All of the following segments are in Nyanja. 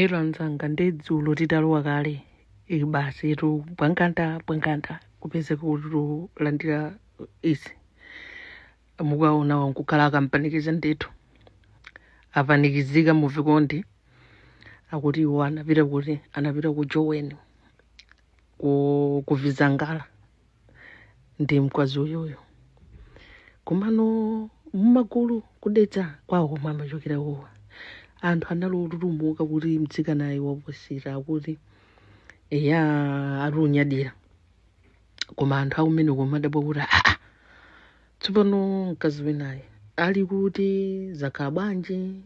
Eranzanga ndedzulo tidalowa kale basi tu bwankanta kupeze kulandira isi mukaona wankukhala akampanikiza ndetu apanikizika mu vikondi akuti iwo anapita ku Joweni kuvizangala ndi mkwazi uyoyo kumano mumagulu kudetsa kwawo mamachokera uwa anthu analotutumuka kuti mtsikanayi waposira kuti eya arunyadira koma anthu akumene komadabwa kuti tsopano mkazi wenayi ali kuti zakhala bwanji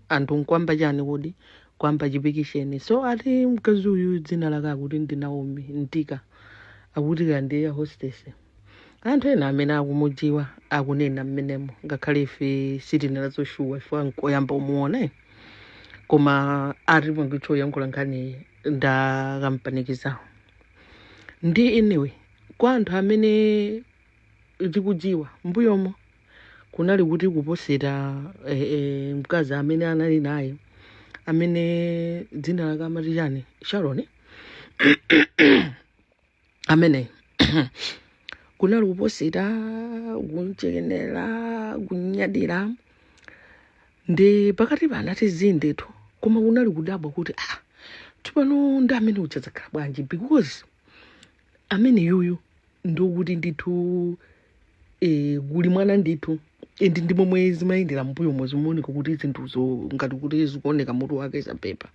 anthu nkwamba chani kodi kwamba chipikisheni so ati mkazi uyu dzina lake akuti ndi Naomi Ntika akuti kandi ya hostess anthu ena amene akumudziwa akunena mmenemo ngakhale ife sitinazoshuwa ife nkoyamba umuone koma ari mwangicho yankhula nkhani ndakampanikiza ndi anyway kwa anthu amene tikudziwa mbuyomo kunali kuti kuposera mkazi amene anali naye amene dzina lake amati chani Sharon amene kunali kuposera kunchekenera kunyadira ndi pakati panati zindetu koma kunali kudabwa kuti tsopano ndi amene uchadzakhala bwanji because amene yuyu ndokuti ndithu kuli mwana ndithu endi ndi momwe zimayendera mbuyo mozimuoneka kuti zinthuzo ngati kuti zikuoneka mutu wake zapepa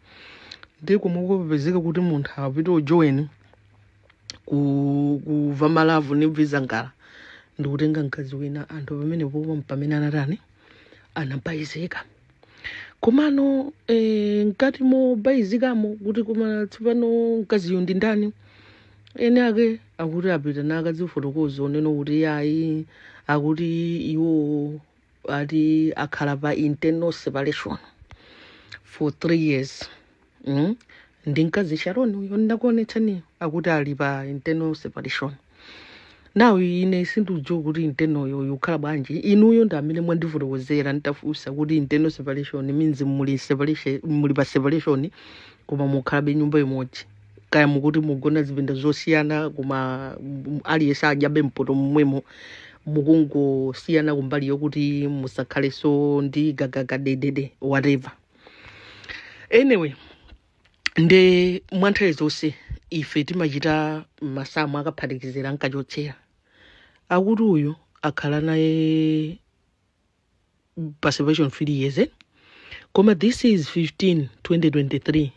ndi komwe kupezeka kuti munthu apita uJoweni kuva malavu ni vizangala ndi kutenga mkazi wina anthu pamene popo pamene anatani anabayizika komano nkati mo bayizikamo kuti koma tsopano mkaziyo ndi ndani ene ake akuti apita nakazifotokoza neno kuti yayi akuti iwo ati akhala pa internal separation for 3 years ndi mkazi Sharon uyo ndakuonetsani akuti ali pa internal separation now ine sindujo kuti internal yo ukhala bwanji inuyo ndamene mwandifotokozera ntafusa kuti internal separation means muli pa separation koma mukhala be nyumba imodzi kaya mukuti mugona zipinda zosiyana koma aliyesa ajabe mpoto mmwemo mukungosiyana kumbali yokuti musakhaleso ndi gagaga dedede whatever anyway nde mwanthawi zonse ife timachita masamu akaphatikizira nkachotsera akuti uyu akhala naye pa separation 3 years koma this is 15 2023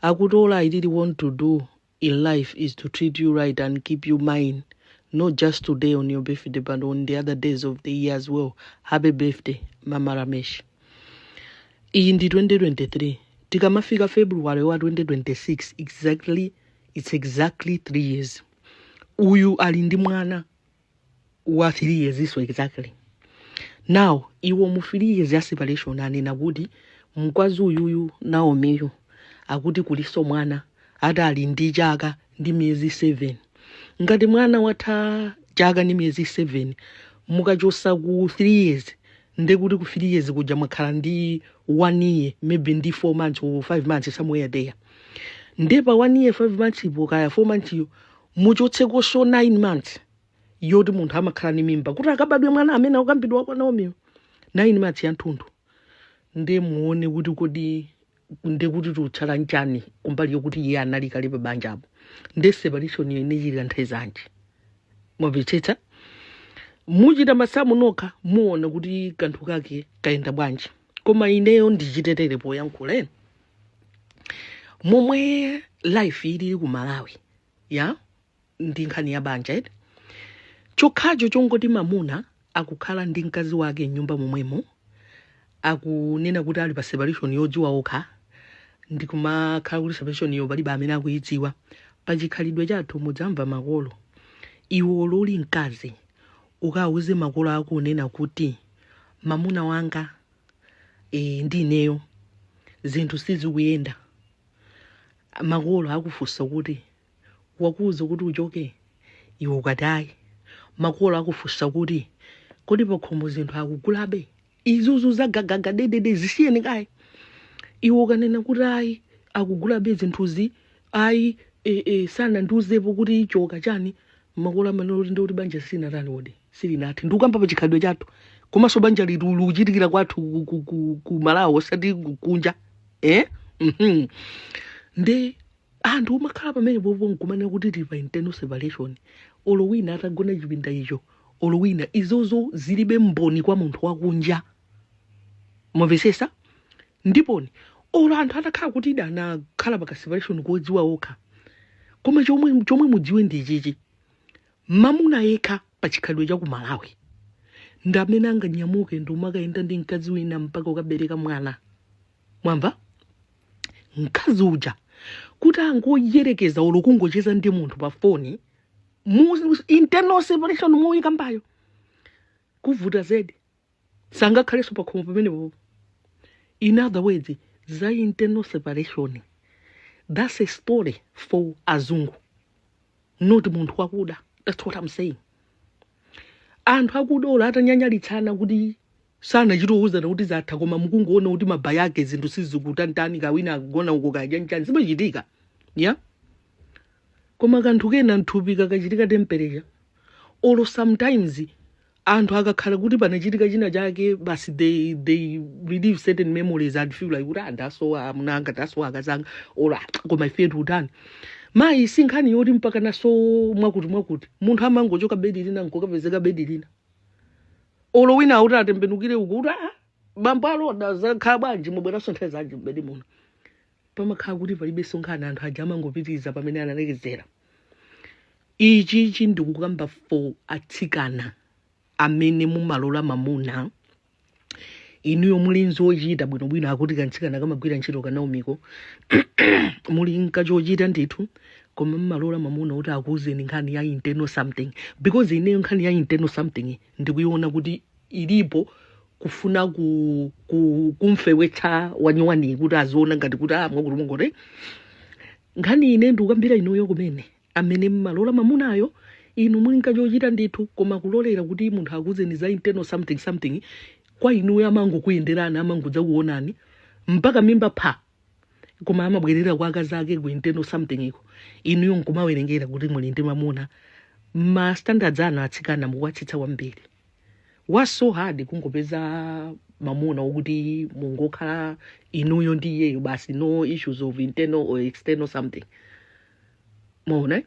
akuti all I really want to do in life is to treat you right and keep you mine, not just today on your birthday but on the other days of the year as well. Happy birthday Mama Ramesh. Iyi ndi 2023 tikamafika February wa 2026 it's exactly 3 years uyu ali ndi mwana wa 3 years iso exactly now iwo mu 3 years ya separation anena kuti mkwazi uyuyu Naomiyo akuti kuliso mwana ata ali ndi chaka ndi miyezi 7 ngati mwana watha chaka ndi miyezi 7 mukachosa ku 3 years nde kuti ku 3 years kuja mwakhala ndi 1 year maybe ndi 4 months or 5 months somewhere there nde pa 1 year 5 months ipo kaya 4 months yo muchotseko so 9 months yoti munthu amakhala ni mimba kuti akabadwe mwana amene akambidwa kwa Naomi 9 months ya nthunthu nde muone kuti kodi nde kuti tutsala njani kumbali yokuti iye anali kale pa banjapo nde separation ine chili nthawi zanji mwabvetsetsa muchita masamu nokha muona kuti kanthu kake kaenda bwanji koma ineyo ndichitetere poyankhula momwe life ili ku Malawi ya ndi nkhani ya banja eti chokhacho chongoti mamuna akukhala ndi mkazi wake nyumba momwemo akunena kuti ali pa separation yodziwa okha ndi kumakhala kuti separation yo palibe amene akuyidziwa pachikhalidwe chathu mudzamva makolo iwo loli mkazi ukawuze makolo ako unena kuti mamuna wanga ndi ineyo zinthu sizikuyenda makolo akufunsa kuti wakuza kuti uchoke iwe ukatayi makolo akufunsa kuti kodi pakhomo zinthu akugulabe izuzu zagagaga dedede zisiyeni kayi iwo kanena kuti ayi akugula bezi nthuzi ayi sana ndiuzepo kuti ichoka chani makola manoti ndikuti banja sina tani wodi sili nati ndikukamba pa chikhalidwe chathu komanso banja litu lukuchitikira kwathu ku Malawi osati kunja nde anthu umakhala pamene popo nkumanena kuti tili pa internal separation olo wina atagona chipinda icho olo wina izozo zilibe mboni kwa munthu wakunja mwamvesesa ndiponi olo anthu atakhala kuti anakhala pa separation kodziwa okha koma chomwe mudziwe ndi chichi mamuna yekha pa chikhalidwe cha ku Malawi ndamene anganyamuke ndiumakayenda ndi mkazi wina mpaka ukabereka mwana mwamva mkazi uja kuti angoyerekeza olo kungocheza ndi munthu pa foni internal separation muwika mbayo kuvuta zedi sangakhaleso pa khomo pamenepo. In other words, za internal separation that's a story for azungu not munthu wakuda. That's what I'm saying. Anthu akuda ola atanyanyalitsana kuti sana chitouzana kuti zatha koma mukungoona kuti mabaya ake zinthu sizikutantani kawina akugona uko kajanjani simachitika yeah koma kanthu kena nthupi kakachitika temperature olo sometimes anthu akakhala kuti panachitika china chake basi they relieve certain memories and feel like kuti ndasowa munanga tasowa akazanga ola koma ife tutani mai sinkhani yoti mpaka naso mwakuti munthu amangochoka bedi lina nkokapezeka bedi lina olo wina auti atembenukire ukuti bambo aloda zakhala bwanji mubwera sonthe zanji mbedi muno pamakhala kuti palibe sonkhana anthu aja amangopitiriza pamene analekezera. Ichi ndikukamba for atsikana amene mumalola mamuna inuyo muli nzochita bwinobwino akuti kantsikana kamagwira ntchito kanaumiko muli nkachochita ndithu koma mumalola mamuna kuti akuuzeni nkhani ya internal something because ineyo nkhani ya internal something ndikuiona kuti ilipo kufuna kumfewetsa wanyuwani kuti aziona ngati kuti mwakuti mungoti nkhani ine ndikukambira inuyo kumene amene mumalola mamunayo inu muli nkachochita ndithu koma kulolera kuti munthu akuuzeni za internal something kwa inuyo amangokuyenderana amangodza kuonani mpaka mimba pha koma amabwerera kwa akazi ake ku internal something iko inuyo nkumawerengera kuti muli ndi mamuna ma standards ana atsikana mukuwatsitsa kwambiri. What's so hard kungopeza mamuna ukuthi mungokhala inuyo ndi iyeyo basi no issues of internal or external something mona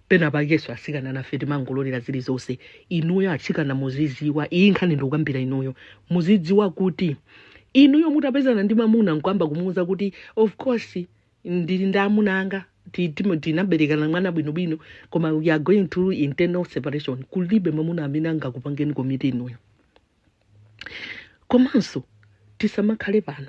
pena pakeso asikana nafe timangololera zili zonse inuyo atsikana muziziwa iyi nkhani ndikukambira inuyo muzidziwa kuti inuyo mutapezana ndi mamuna nkwamba kumuuza kuti of course ndili ndi amuna anga tinaberekana mwana bwinobwino koma we are going through internal separation kulibe mamuna amene angakupangeni komiti inuyo. Komanso tisamakhale pano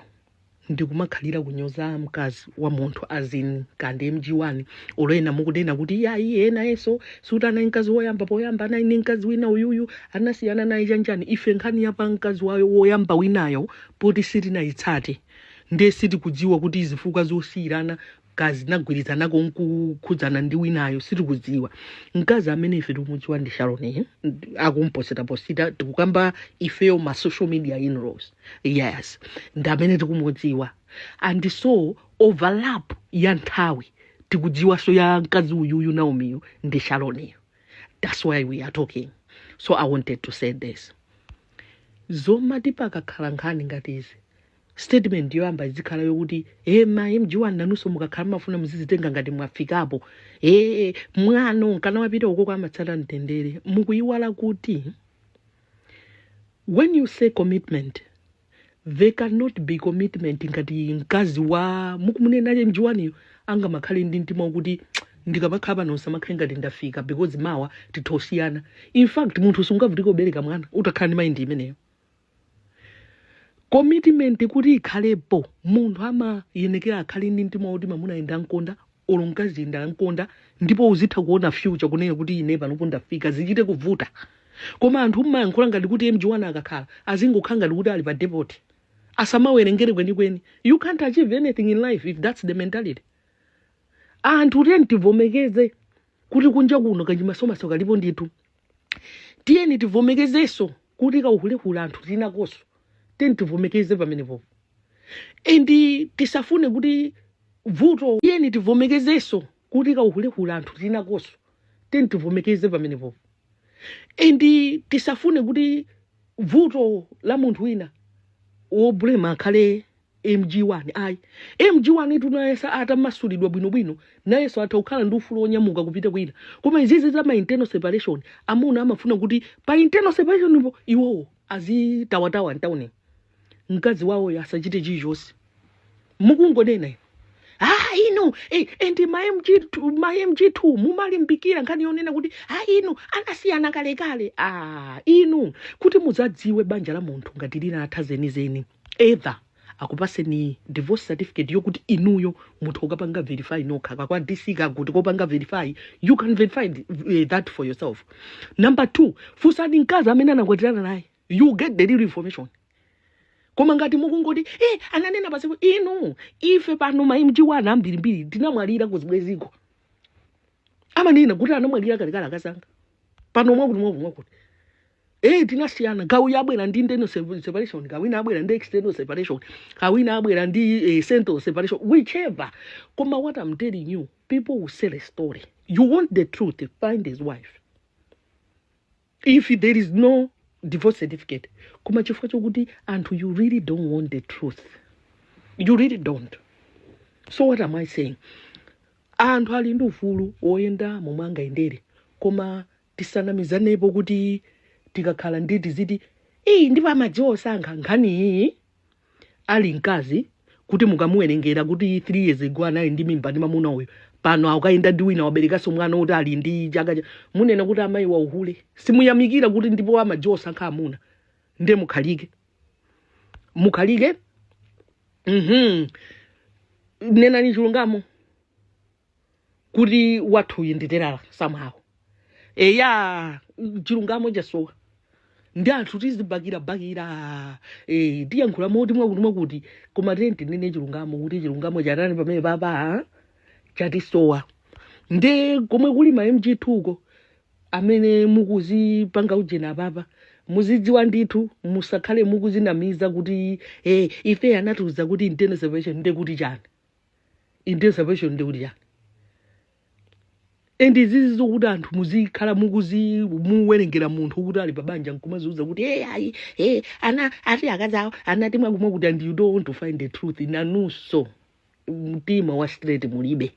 ndikumakhalira kunyoza mkazi wa munthu azini kandi mjiwani olena mukunena kuti yayi ena eso sutana mkazi woyamba poyamba na ine mkazi wina uyuyu anasiyana naye chanjani ife nkhani yapa mkazi wayo woyamba winayo poti sitina itsate nde siti kudziwa kuti izifuka zosiyirana kazi nagwirizana konkukhudzana ndi winayo siti kudziwa mkazi amene ife tikumudziwa ndi Sharon akumposita tikukamba ifeyo ma social media in-laws yes ndamene tikumudziwa and so overlap ya nthawi tikudziwa so ya mkazi uyuyu Naomi ndi Sharon. That's why we are talking. So I wanted to say this. Zoma tipakakhala nkhani ngatizi statement yoyamba izikhala yokuti ma mjiwani nanuso mukakhala mafuna muzizitenga ngati mwafikapo mwano kana wapita uko kwa matsala mtendere mukuyiwala kuti when you say commitment there cannot be commitment ngati mkazi wa mukumunena mjiwaniyo anga makhale ndi mtima kuti ndikamakhala pano samakhale ngati ndafika because mawa tithosiyana. In fact munthu sungavutiko bereka mwana utakhala ndi mind imeneyo. Commitment kuti ikhalepo munthu amayenekera akhale ndi mtima kuti mamuna enda nkonda olo mkazi enda nkonda ndipo uzitha kuona future kunena kuti ine panopo ndafika zichite kuvuta. Koma anthu mmayankhula ngati kuti mjiwana akakhala azingokhala ngati kuti ali pa depot asamawerengere kwenikweni. You can't achieve anything in life if that's the mentality. Anthu tivomekeze kuti kunja kuno kanjimasomaso kalipo ndithu tiyeni tivomekezeso kuti kauhulehula anthu tinakoso tivomekeze pamenepo. endi tisafune kuti vuto yeni tivomekezeso kuti kauhulehula anthu tinakoso teni tivomekeze pamenepo endi tisafune kuti vuto la munthu wina woblema akhale MG1 ayi MG1 tunayesa atamasulidwa bwinobwino nayeso atakhala ndi ufulu onyamuka kupita kwina koma izizi za ma internal separation amuna amafuna kuti pa internal separation ipo iwowo azitawatawa ntawuni mkazi wawo asachite chilichonse mukungonena ino endi ma MG2 mumalimbikira nkhani yonena kuti ino anasiyana kalekale inu kuti muzadziwe banja la munthu ngati lina athazeni either akupaseni divorce certificate yokuti inuyo munthu ukapanga verify nokha kakwa DC kakuti kopanga verify you can verify that for yourself. Number 2 fusani mkazi amene anakwatirana naye you get the real information. Koma ngati mukungoti ananena basi inu ife pano ma MG1 ambirimbiri tinamwalira kuzibweziko amanena kuti anamwalira kalekale akasanga pano mwakuti tinasiyana gawu yabwera ndi internal separation gawina abwera ndi external separation gawina abwera ndi central separation whichever. Koma what I'm telling you, people will sell a story. You want the truth, find his wife. If there is no divorce certificate, koma chifukwa chokuti anthu you really don't want the truth. You really don't. So what am I saying? Anthu ali ndi ufulu oyenda momanga endere koma tisanamizanepo kuti tikakhala nditi ziti ndipo amadziwa sankha nkhani ali mkazi kuti mukamuwerengera kuti 3 years ago anali ndi mimba ndi mamuna uyu pano akayenda ndi wina waberekaso mwana kuti ali ndi chaka munena kuti amayi wa uhule simuyamikira kuti ndipo amadziwa sankha amuna nde mukhalike nena ni chilungamo kuti wathu yenditerala somehow chilungamo chasowa ndi anthu tizibakira tiyankhula moti mwakuti koma tenti nene chilungamo kuti chilungamo chatani pamene papa chatisowa nde komwe kuli ma MG2 ko amene mukuzipanga ujena papa muzidziwa ndithu musakhale mukuzinamiza kuti ife anatuza kuti internal separation nde kuti chani internal separation nde kuti chani endi zizi zokuti anthu muzikhala muwerengera munthu kuti ali pabanja nkumaziuza kuti ana ati akazawo anati mwakumwa kuti and you don't want to find the truth. Nanuso mtima wa straight mulibe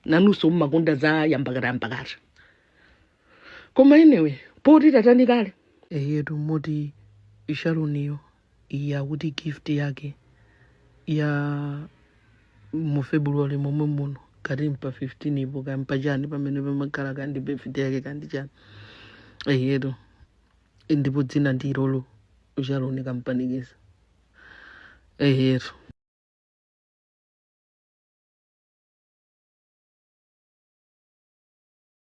nanuso mmakonda za yambakata koma anyway poti tatani kale yetu moti isharuniyo iya kuti gift yake ya mu February momwe muno kati mpa 15 ipo kampa chani pamene pamakhala kandi birthday yake kandi chani yetu ndipo dzina ndi Lolo Sharoni kampanikisa yetu